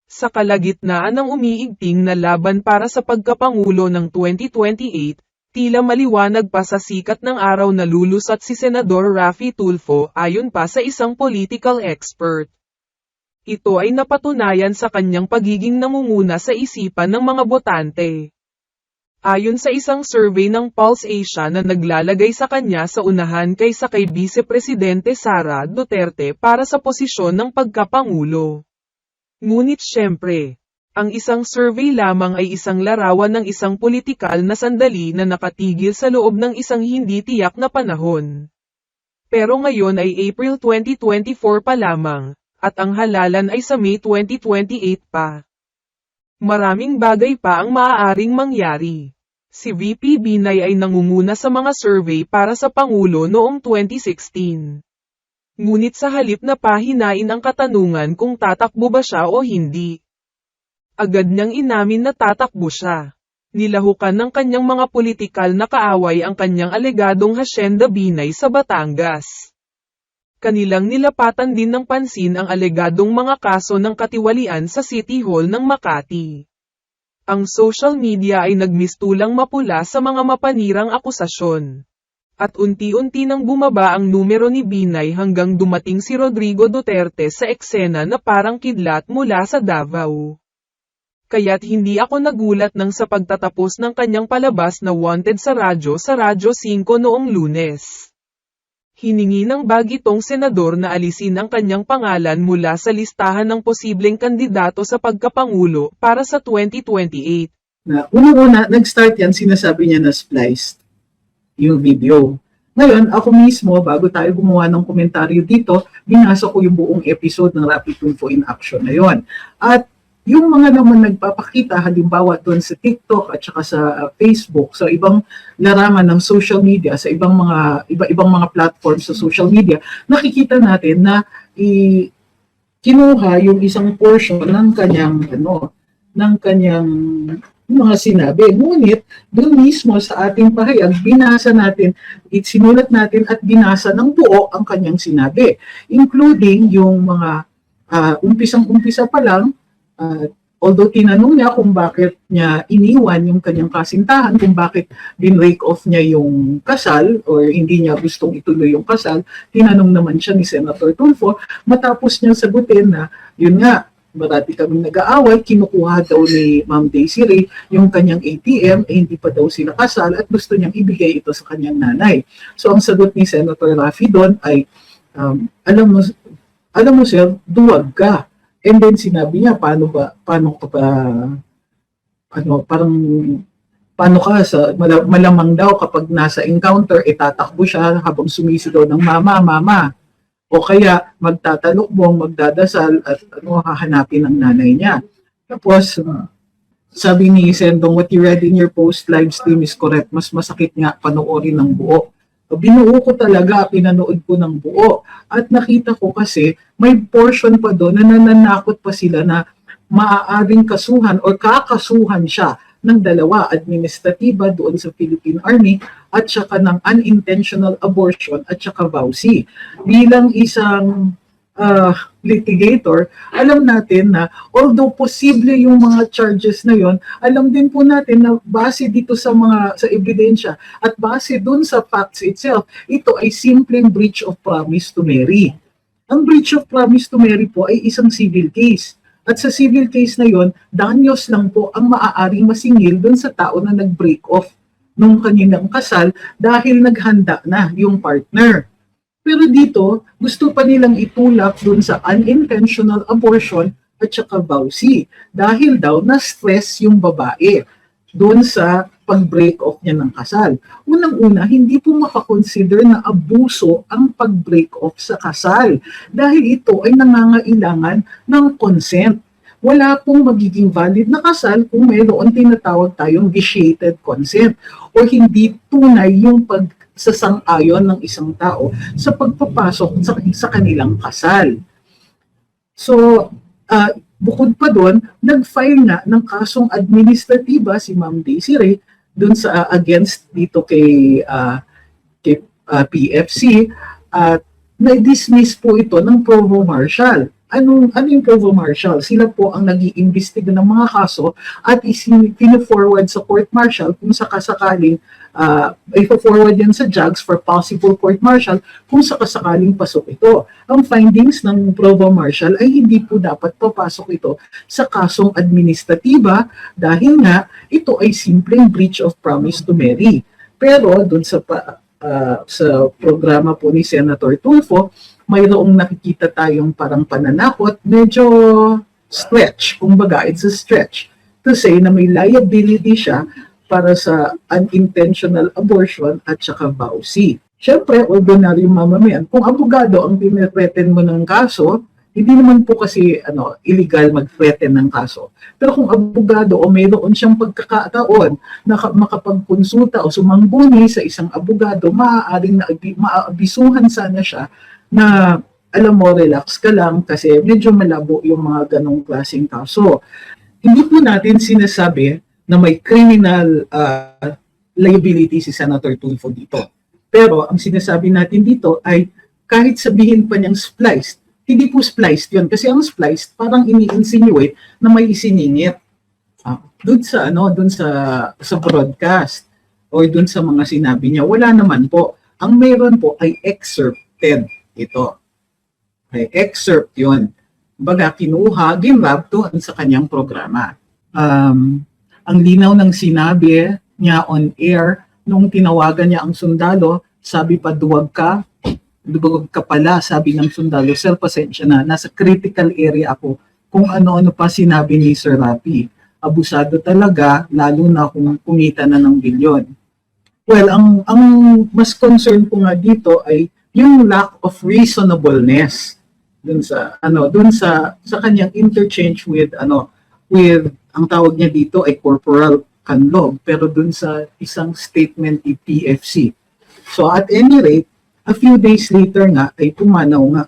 Sa kalagitnaan ng umiigting na laban para sa pagkapangulo ng 2028, tila maliwanag pa sa sikat ng araw na lulusot si Senador Raffy Tulfo ayon pa sa isang political expert. Ito ay napatunayan sa kanyang pagiging nangunguna sa isipan ng mga botante. Ayon sa isang survey ng Pulse Asia na naglalagay sa kanya sa unahan kaysa kay Vice Presidente Sara Duterte para sa posisyon ng pagkapangulo. Ngunit syempre, ang isang survey lamang ay isang larawan ng isang politikal na sandali na nakatigil sa loob ng isang hindi tiyak na panahon. Pero ngayon ay April 2024 pa lamang, at ang halalan ay sa May 2028 pa. Maraming bagay pa ang maaaring mangyari. Si VP Binay ay nangunguna sa mga survey para sa Pangulo noong 2016. Ngunit sa halip na pahinain ang katanungan kung tatakbo ba siya o hindi, agad niyang inamin na tatakbo siya. Nilahukan ng kanyang mga politikal na kaaway ang kanyang alegadong hasyenda Binay sa Batangas. Kanilang nilapatan din ng pansin ang alegadong mga kaso ng katiwalian sa City Hall ng Makati. Ang social media ay nagmistulang mapula sa mga mapanirang akusasyon. At unti-unti nang bumaba ang numero ni Binay hanggang dumating si Rodrigo Duterte sa eksena na parang kidlat mula sa Davao. Kaya't hindi ako nagulat nang sa pagtatapos ng kanyang palabas na wanted sa Radyo 5 noong Lunes. Hiningi ng bagitong senador na alisin ang kanyang pangalan mula sa listahan ng posibleng kandidato sa pagkapangulo para sa 2028. Na una-una, nag-start yan, sinasabi niya na spliced yung video. Ngayon, ako mismo, bago tayo gumawa ng komentaryo dito, binasa ko yung buong episode ng Raffy Tulfo in Action na yon. At yung mga naman nagpapakita, halimbawa doon sa TikTok at saka sa Facebook, sa ibang larangan ng social media, sa iba-ibang mga platforms sa social media, nakikita natin na kinuha yung isang portion ng kanyang mga sinabi. Ngunit, doon mismo sa ating pahayag, binasa natin, sinulat natin at binasa ng buo ang kanyang sinabi. Including yung mga umpisang-umpisa pa lang, although tinanong niya kung bakit niya iniwan yung kanyang kasintahan, kung bakit bin-break off niya yung kasal or hindi niya gustong ituloy yung kasal, tinanong naman siya ni Senator Tulfo, matapos niyang sagutin na, yun nga, marati kaming nag-aaway, kinukuha daw ni Ma'am Daisy Ray yung kanyang ATM, hindi pa daw sila kasal at gusto niyang ibigay ito sa kanyang nanay. So ang sagot ni Senator Raffy doon ay, alam mo sir, duwag ka. And then sinabi niya, paano ka malamang daw kapag nasa encounter, tatakbo siya habang sumisigaw ng mama. O kaya magtatalokbong, magdadasal at hahanapin ang nanay niya. Tapos, sabi ni Sendong, what you read in your post live stream is correct. Mas masakit nga panoorin ng buo. Binuo ko talaga, pinanood ko ng buo. At nakita ko kasi may portion pa doon na nananakot pa sila na maaaring kasuhan o kakasuhan siya ng dalawa, administratiba doon sa Philippine Army at saka ng unintentional abortion at saka vowsy. Bilang isang litigator, alam natin na although posible yung mga charges na yon, alam din po natin na base dito sa ebidensya at base dun sa facts itself, ito ay simpleng breach of promise to marry. Ang breach of promise to marry po ay isang civil case. At sa civil case na yon, danyos lang po ang maaaring masingil dun sa tao na nag-break off nung kanilang kasal dahil naghanda na yung partner. Pero dito, gusto pa nilang itulak dun sa unintentional abortion at saka vowsy. Dahil daw na-stress yung babae dun sa pag-break off niya ng kasal. Unang-una, hindi po makakonsider na abuso ang pag-break off sa kasal. Dahil ito ay nangangailangan ng consent. Wala pong magiging valid na kasal kung mayroon tinatawag tayong vitiated consent o hindi tunay yung pagsasang-ayon ng isang tao sa pagpapasok sa kanilang kasal. So, bukod pa doon, nag-file na ng kasong administratiba si Ma'am Daisy Ray doon sa against dito kay PFC at na-dismiss po ito ng provo martial. ano yung Provo Marshal? Sila po ang nag-iimbestiga ng mga kaso at pino-forward sa court martial kung sakasakaling ipo-forward yan sa jugs for possible court martial kung sakasakaling pasok ito. Ang findings ng Provo Marshal ay hindi po dapat papasok ito sa kasong administratiba dahil nga ito ay simpleng breach of promise to marry. Pero doon sa programa po ni Senator Tulfo, mayroong nakikita tayong parang pananakot, medyo stretch, kumbaga it's a stretch to say na may liability siya para sa unintentional abortion at saka vowsy. Siyempre, ordinaryong mamamayan, kung abogado ang tinethreaten mo ng kaso, hindi naman po kasi illegal mag-threaten ng kaso. Pero kung abogado o mayroon siyang pagkakataon na makapagkonsulta o sumangguni sa isang abogado, maaaring maabisuhan sana siya na alam mo, relax ka lang kasi medyo malabo yung mga ganong klaseng kaso. Hindi po natin sinasabi na may criminal liability si Senator Tulfo dito. Pero ang sinasabi natin dito ay kahit sabihin pa niyang spliced, hindi po spliced yun. Kasi ang spliced parang ini-insinuate na may isiningit. Doon sa broadcast or doon sa mga sinabi niya, wala naman po. Ang mayroon po ay excerpted ito. Okay, excerpt yun. Baga, kinuha, ginrab doon sa kanyang programa. Ang linaw ng sinabi niya on air, nung tinawagan niya ang sundalo, sabi pa, duwag ka pala, sabi ng sundalo, sir, pasensya na, nasa critical area ako. Kung ano-ano pa sinabi ni Sir Rafi. Abusado talaga, lalo na kung kumita na ng bilyon. Well, ang mas concern ko nga dito ay yung lack of reasonableness dun sa kanyang interchange with ang tawag niya dito ay corporal canlog, pero dun sa isang statement ni PFC. So at any rate, a few days later nga ay pumanaw nga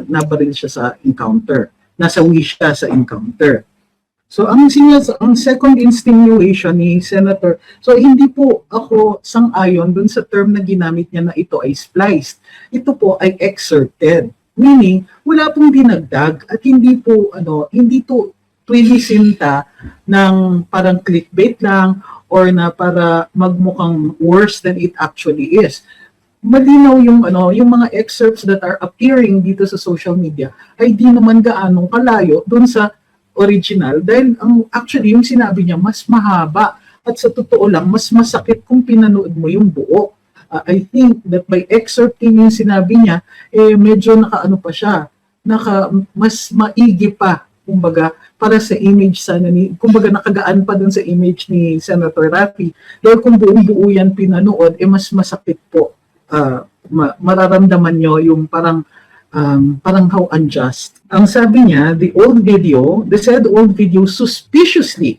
nabaril siya sa encounter. Nasawi siya sa encounter. So ang second insinuation ni Senator, so hindi po ako sang-ayon dun sa term na ginamit niya na ito ay spliced. Ito po ay excerpted. Meaning, wala pong dinagdag at hindi to twinisinta ng parang clickbait lang or na para magmukhang worse than it actually is. Malinaw yung mga excerpts that are appearing dito sa social media ay di naman gaanong kalayo dun sa original dahil actually yung sinabi niya mas mahaba at sa totoo lang mas masakit kung pinanood mo yung buo. I think that by excerpting yung sinabi niya medyo pa siya, mas maigi pa kumbaga para sa image sana kumbaga nakagaan pa dun sa image ni Senator Rafi dahil kung buong-buo yan pinanood mas masakit po. Mararamdaman nyo yung parang how unjust. Ang sabi niya, the said old video suspiciously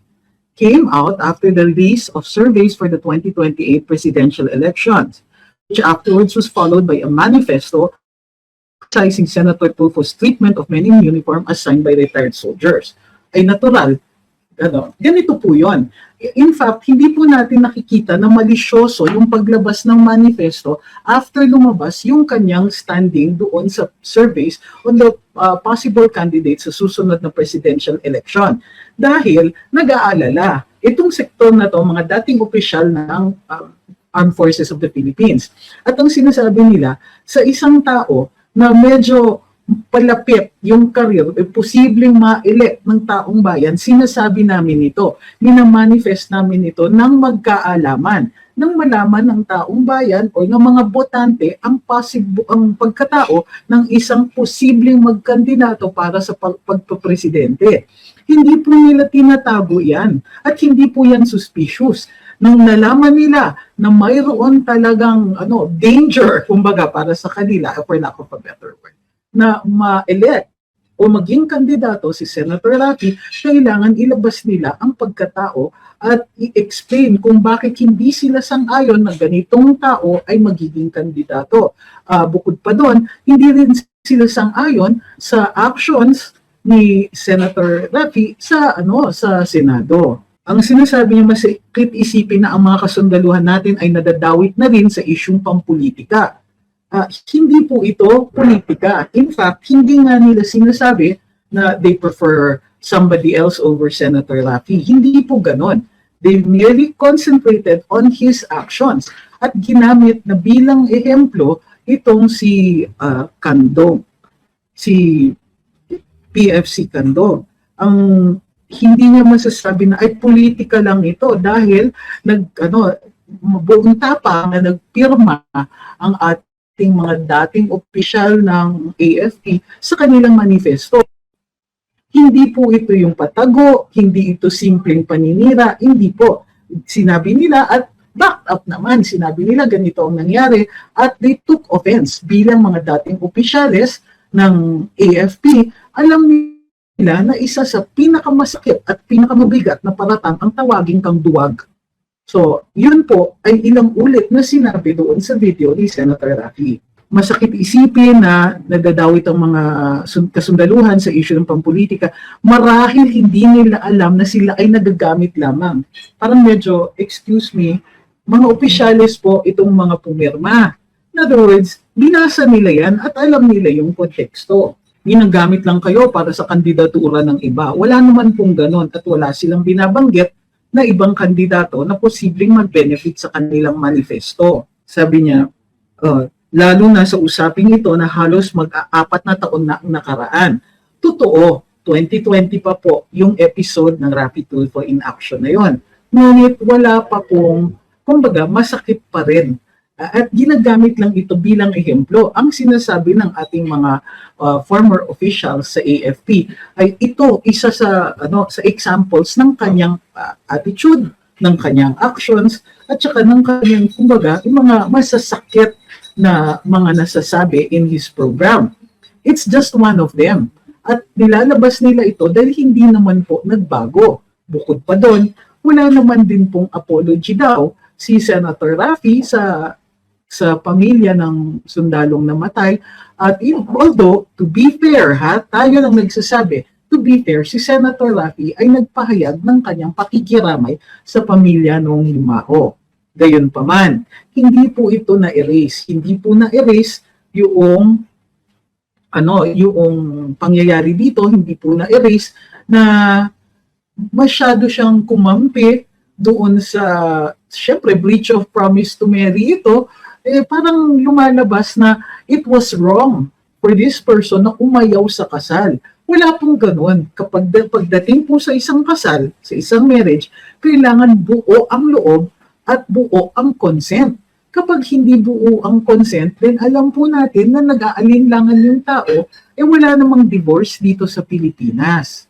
came out after the release of surveys for the 2028 presidential elections, which afterwards was followed by a manifesto criticizing Senator Tulfo's treatment of men in uniform assigned by retired soldiers. Ay natural, ganito po yun. In fact, hindi po natin nakikita na malisyoso yung paglabas ng manifesto after lumabas yung kanyang standing doon sa surveys on the possible candidates sa susunod na presidential election. Dahil nag-aalala, itong sektor na to, mga dating opisyal ng Armed Forces of the Philippines. At ang sinasabi nila, sa isang tao na medyo palapit yung career, posibleng ma-elect ng taong bayan, sinasabi namin ito, minamanifest namin ito ng magkaalaman, nang malaman ng taong bayan o ng mga botante ang pagkatao ng isang posibleng magkandidato para sa pagpapresidente. Hindi po nila tinatago yan at hindi po yan suspicious. Nung nalaman nila na mayroon talagang danger, kumbaga para sa kanila, for lack of a better word, na ma-elect o maging kandidato si Senator Rafi, kailangan ilabas nila ang pagkatao at i-explain kung bakit hindi sila sang-ayon na ganitong tao ay magiging kandidato. Bukod pa doon, hindi rin sila sang-ayon sa actions ni Senator Rafi sa Senado. Ang sinasabi niya, masakit isipin na ang mga kasundaluhan natin ay nadadawit na rin sa isyung pampolitika. Hindi po ito politika. In fact, hindi nga nila sinasabi na they prefer somebody else over Senator Raffy. Hindi po ganon. They merely concentrated on his actions at ginamit na bilang ehemplo itong si Kandong, si PFC Kandong. Ang hindi niya masasabi na ay politika lang ito dahil buong tapang na nagpirma ang ating mga dating opisyal ng AFP sa kanilang manifesto. Hindi po ito yung patago, hindi ito simpleng paninira, hindi po. Sinabi nila at backed up naman, sinabi nila ganito ang nangyari at they took offense bilang mga dating opisyales ng AFP. Alam nila na isa sa pinakamasakit at pinakamabigat na paratang ang tawagin kang duwag. So, yun po ay ilang ulit na sinabi doon sa video ni Senator Raffy. Masakit isipin na nadadawit ang mga kasundaluhan sa issue ng pampolitika marahil hindi nila alam na sila ay nagagamit lamang. Parang medyo, excuse me, mga opisyales po itong mga pumirma. In other words, binasa nila yan at alam nila yung konteksto. Ginagamit lang kayo para sa kandidatura ng iba. Wala naman pong ganon at wala silang binabanggit na ibang kandidato na posibleng mag-benefit sa kanilang manifesto. Sabi niya, lalo na sa usaping ito na halos mag-4 na taon na ang nakaraan. Totoo, 2020 pa po yung episode ng Raffy Tulfo in Action na yon. Ngunit wala pa pong, kumbaga, masakit pa rin. At ginagamit lang ito bilang ehemplo. Ang sinasabi ng ating mga former officials sa AFP ay ito isa sa examples ng kanyang attitude, ng kanyang actions, at saka ng kanyang, kumbaga, yung mga masasakit na mga nasasabi in his program. It's just one of them. At nilalabas nila ito dahil hindi naman po nagbago. Bukod pa doon, wala naman din pong apology daw si Senator Raffy sa pamilya ng sundalong namatay. At although, to be fair, tayo lang nagsasabi, to be fair, si Senator Raffy ay nagpahayag ng kanyang pakikiramay sa pamilya noong Yumao. Gayunpaman, hindi po ito na-erase. Hindi po na-erase yung pangyayari dito, hindi po na-erase na masyado siyang kumampi doon sa, syempre, breach of promise to marry ito, parang lumalabas na it was wrong for this person na umayaw sa kasal. Wala pong ganun. Pagdating po sa isang kasal, sa isang marriage, kailangan buo ang loob at buo ang consent. Kapag hindi buo ang consent, then alam po natin na nag-aalinlangan yung tao, wala namang divorce dito sa Pilipinas.